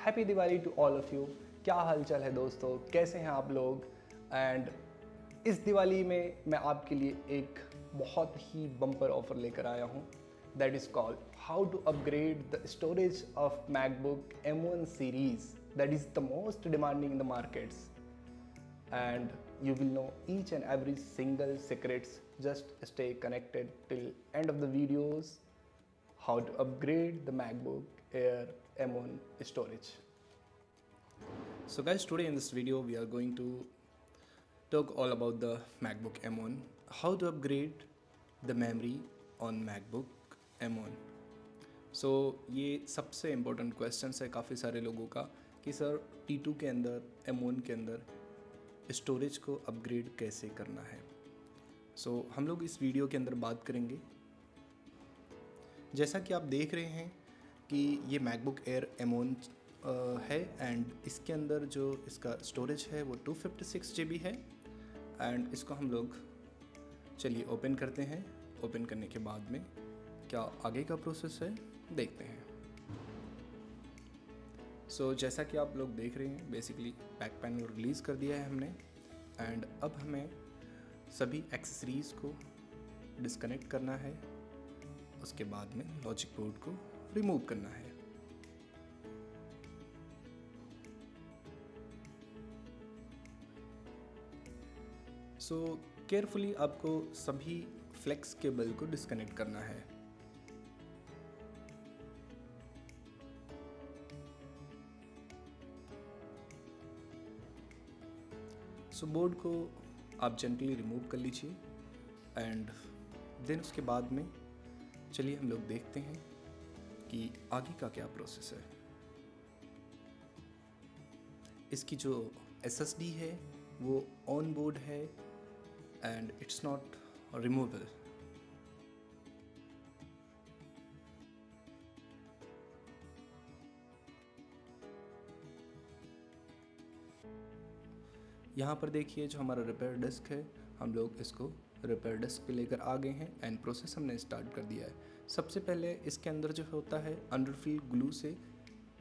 Happy Diwali to all of you. क्या हालचाल है दोस्तों, कैसे हैं आप लोग। एंड इस दिवाली में मैं आपके लिए एक बहुत ही बम्पर ऑफर लेकर आया हूँ। That is called how to upgrade the storage of MacBook M1 series that is the most demanding in the markets, and you will know each and every single secrets. Just stay connected till end of the videos how to upgrade the MacBook Air M1 storage. So guys, today in this video we are going to talk all about the MacBook M1, how to upgrade the memory on MacBook M1. सो ये सबसे important question है काफ़ी सारे लोगों का कि sir T2 के अंदर M1 के अंदर स्टोरेज को अपग्रेड कैसे करना है। सो हम लोग इस वीडियो के अंदर बात करेंगे। जैसा कि आप देख रहे हैं कि ये मैकबुक एयर M1 है एंड इसके अंदर जो इसका स्टोरेज है वो 256 GB है। एंड इसको हम लोग चलिए ओपन करते हैं। ओपन करने के बाद में क्या आगे का प्रोसेस है देखते हैं। सो जैसा कि आप लोग देख रहे हैं, बेसिकली बैक पैनल रिलीज़ कर दिया है हमने। एंड अब हमें सभी एक्सेसरीज़ को डिस्कनेक्ट करना है। उसके बाद में लॉजिक बोर्ड को रिमूव करना है। सो केयरफुली आपको सभी फ्लेक्स केबल को डिस्कनेक्ट करना है। सो बोर्ड को आप जेंटली रिमूव कर लीजिए एंड देन उसके बाद में चलिए हम लोग देखते हैं कि आगे का क्या प्रोसेस है। इसकी जो SSD है वो ऑन बोर्ड है एंड इट्स नॉट रिमूवेबल। यहाँ पर देखिए जो हमारा रिपेयर डिस्क है, हम लोग इसको रिपेयर डिस्क पे लेकर आ गए हैं एंड प्रोसेस हमने स्टार्ट कर दिया है। सबसे पहले इसके अंदर जो होता है अंडरफिल ग्लू से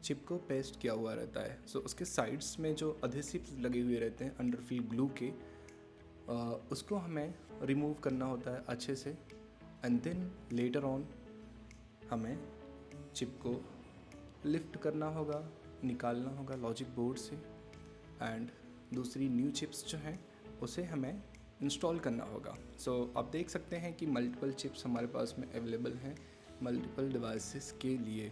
चिप को पेस्ट किया हुआ रहता है। सो उसके साइड्स में जो अधेसिव्स लगे हुए रहते हैं अंडरफिल ग्लू के, उसको हमें रिमूव करना होता है अच्छे से। एंड देन लेटर ऑन हमें चिप को लिफ्ट करना होगा, निकालना होगा लॉजिक बोर्ड से। एंड दूसरी न्यू चिप्स जो हैं उसे हमें इंस्टॉल करना होगा। सो आप देख सकते हैं कि मल्टीपल चिप्स हमारे पास में अवेलेबल हैं मल्टीपल डिवाइसेस के लिए,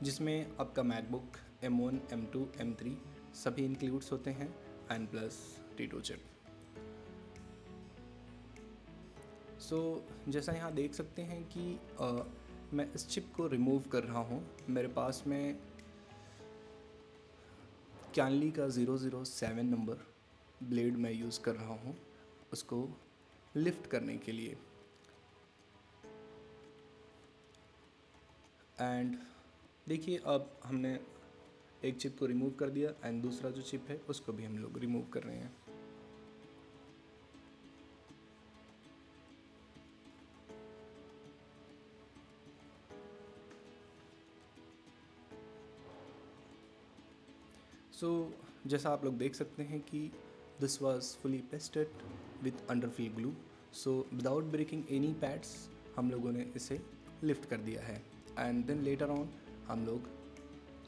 जिसमें आपका मैकबुक M1, M2, M3 सभी इंक्लूड्स होते हैं एंड प्लस T2 चिप। सो जैसा यहाँ देख सकते हैं कि मैं इस चिप को रिमूव कर रहा हूँ। मेरे पास में कैनली का 007 नंबर ब्लेड मैं यूज़ कर रहा हूँ उसको लिफ्ट करने के लिए। एंड देखिए अब हमने एक चिप को रिमूव कर दिया एंड दूसरा जो चिप है उसको भी हम लोग रिमूव कर रहे हैं। सो जैसा आप लोग देख सकते हैं कि this was fully pasted with underfill glue. So without breaking any pads हम लोगों ने इसे लिफ्ट कर दिया है। एंड देन लेटर ऑन हम लोग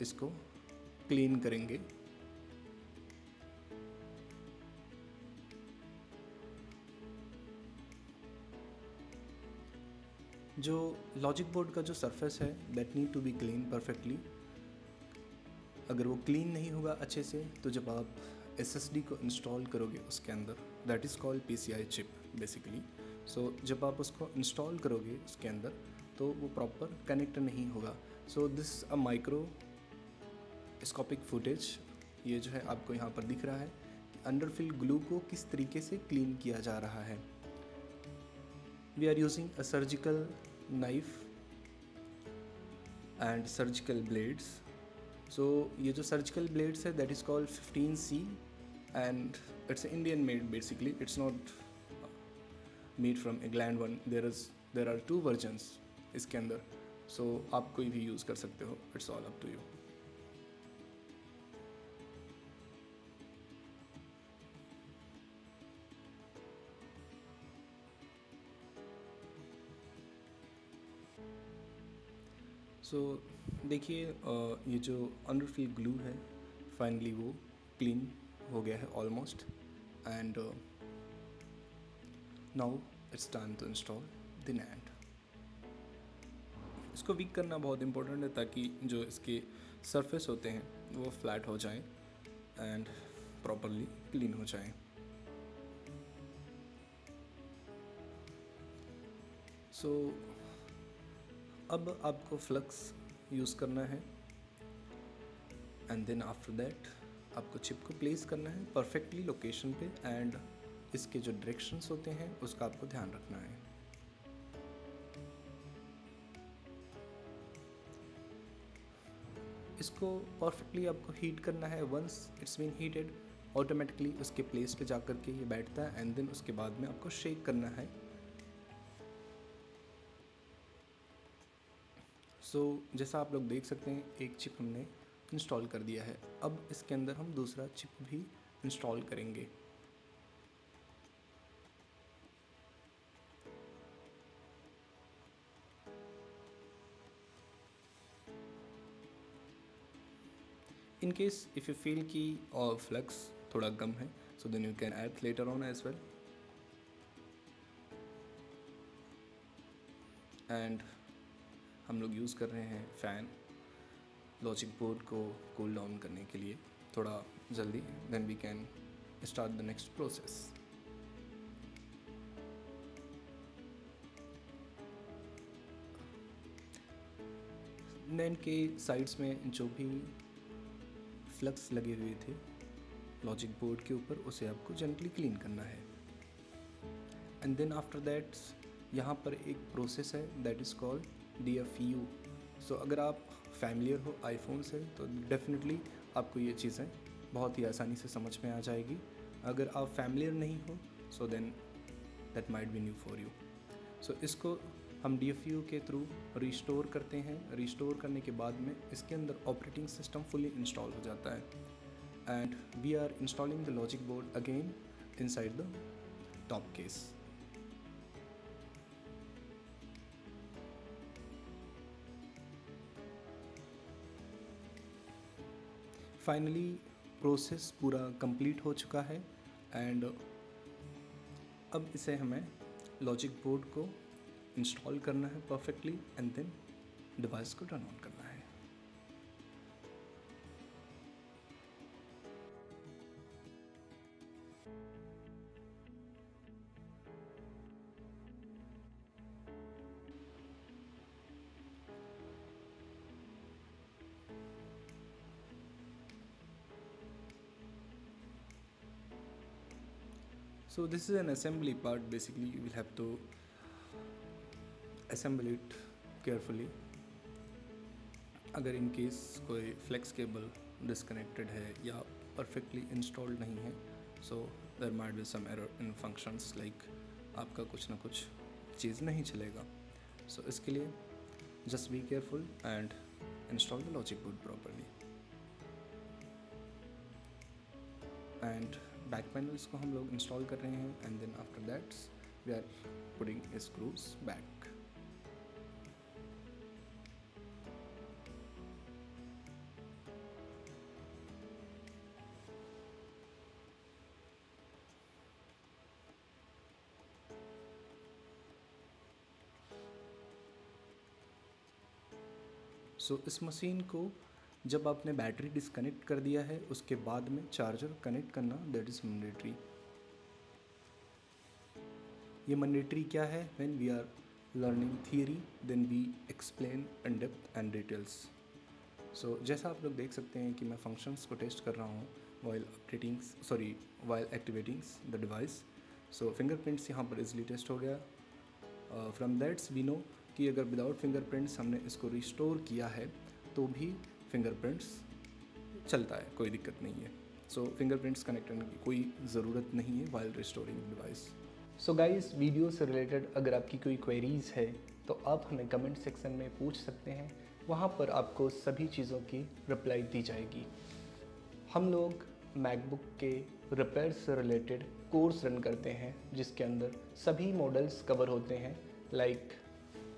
इसको क्लीन करेंगे। जो लॉजिक बोर्ड का जो सरफेस है that need to be clean perfectly. अगर वो क्लीन नहीं होगा अच्छे से तो जब आप SSD को इंस्टॉल करोगे उसके अंदर, that is called PCI chip basically. So जब आप उसको इंस्टॉल करोगे उसके अंदर तो वो प्रॉपर कनेक्ट नहीं होगा। So this a microscopic footage, ये जो है आपको यहाँ पर दिख रहा है कि अंडरफिल ग्लू को किस तरीके से क्लीन किया जा रहा है। We are using a surgical knife and surgical blades. So ये जो सर्जिकल ब्लेड्स है that is called 15C and it's Indian made basically, it's not made from England one. There are 2 versions इसके अंदर। सो आप कोई भी यूज़ कर सकते हो, it's all up to you. So देखिए ये जो अंडरफिल ग्लू है फाइनली वो क्लीन हो गया है almost, and now it's time to install the NAND। इसको वीक करना बहुत इंपॉर्टेंट है ताकि जो इसके सरफेस होते हैं वो फ्लैट हो जाएं एंड प्रॉपरली क्लीन हो जाएं। सो अब आपको फ्लक्स यूज़ करना है, एंड देन आफ्टर दैट आपको चिप को प्लेस करना है परफेक्टली लोकेशन पे, एंड इसके जो डायरेक्शंस होते हैं उसका आपको ध्यान रखना है। इसको परफेक्टली आपको हीट करना है। Once it's been heated automatically उसके प्लेस पे जा कर के ये बैठता है, एंड देन उसके बाद में आपको शेक करना है। सो जैसा आप लोग देख सकते हैं एक चिप हमने इंस्टॉल कर दिया है। अब इसके अंदर हम दूसरा चिप भी इंस्टॉल करेंगे। In case if you feel कि फ्लक्स थोड़ा कम है, so then you can add later on as well. And हम लोग यूज़ कर रहे हैं फ़ैन लॉजिक बोर्ड को कूल डाउन करने के लिए थोड़ा जल्दी, then we can start the next process. NAND के साइड्स में जो भी फ्लक्स लगे हुए थे लॉजिक बोर्ड के ऊपर उसे आपको जेंटली क्लीन करना है, एंड देन आफ्टर दैट यहाँ पर एक प्रोसेस है दैट इज़ कॉल्ड DFU। सो अगर आप फैमिलियर हो आईफोन से तो डेफिनेटली आपको ये चीज़ें बहुत ही आसानी से समझ में आ जाएगी। अगर आप फैमिलियर नहीं हो so then that might be new for you. So इसको हम DFU के थ्रू रिस्टोर करते हैं। रिस्टोर करने के बाद में इसके अंदर ऑपरेटिंग सिस्टम फुली इंस्टॉल हो जाता है, and we are installing the logic board again inside the top case. Finally process पूरा कंप्लीट हो चुका है, एंड अब इसे हमें लॉजिक बोर्ड को इंस्टॉल करना है परफेक्टली, एंड देन डिवाइस को टर्न ऑन करना है। So this is an assembly part. Basically you will have to assemble it carefully. अगर इन केस कोई फ्लेक्स केबल डिसकनेक्टेड है या परफेक्टली इंस्टॉल्ड नहीं है, so there might be some error in functions, like आपका कुछ ना कुछ चीज़ नहीं चलेगा। सो इसके लिए just be careful and install the logic board properly. And back panels को हम लोग इंस्टॉल कर रहे हैं, and then after that we are putting screws back. So इस मशीन को जब आपने बैटरी डिसकनेक्ट कर दिया है उसके बाद में चार्जर कनेक्ट करना दैट इज़ मैंडेटरी। ये मैंडेटरी क्या है? When we are learning theory then we explain in depth and details. So जैसा आप लोग देख सकते हैं कि मैं फंक्शंस को टेस्ट कर रहा हूँ while activating the device. So fingerprints यहाँ पर इजीली टेस्ट हो गया। फ्रॉम दैट्स वी नो कि अगर विदाउट फिंगरप्रिंट्स हमने इसको रिस्टोर किया है तो भी फिंगरप्रिंट्स चलता है, कोई दिक्कत नहीं है। सो फिंगरप्रिंट्स कनेक्ट करने की कोई ज़रूरत नहीं है while restoring device. So guys, video से रिलेटेड अगर आपकी कोई क्वेरीज़ है तो आप हमें कमेंट सेक्शन में पूछ सकते हैं, वहाँ पर आपको सभी चीज़ों की रिप्लाई दी जाएगी। हम लोग मैकबुक के रिपेयर से रिलेटेड कोर्स रन करते हैं जिसके अंदर सभी मॉडल्स कवर होते हैं, like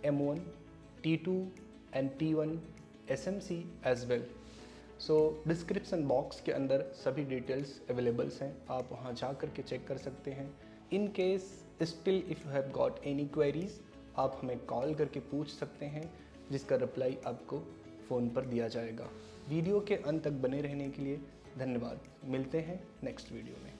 M1, T2, and T1 SMC as well. So description box के अंदर सभी डिटेल्स अवेलेबल्स हैं, आप वहाँ जा कर के चेक कर सकते हैं। In case still if you have got any queries, आप हमें कॉल करके पूछ सकते हैं, जिसका रिप्लाई आपको फ़ोन पर दिया जाएगा। वीडियो के अंत तक बने रहने के लिए धन्यवाद। मिलते हैं नेक्स्ट वीडियो में।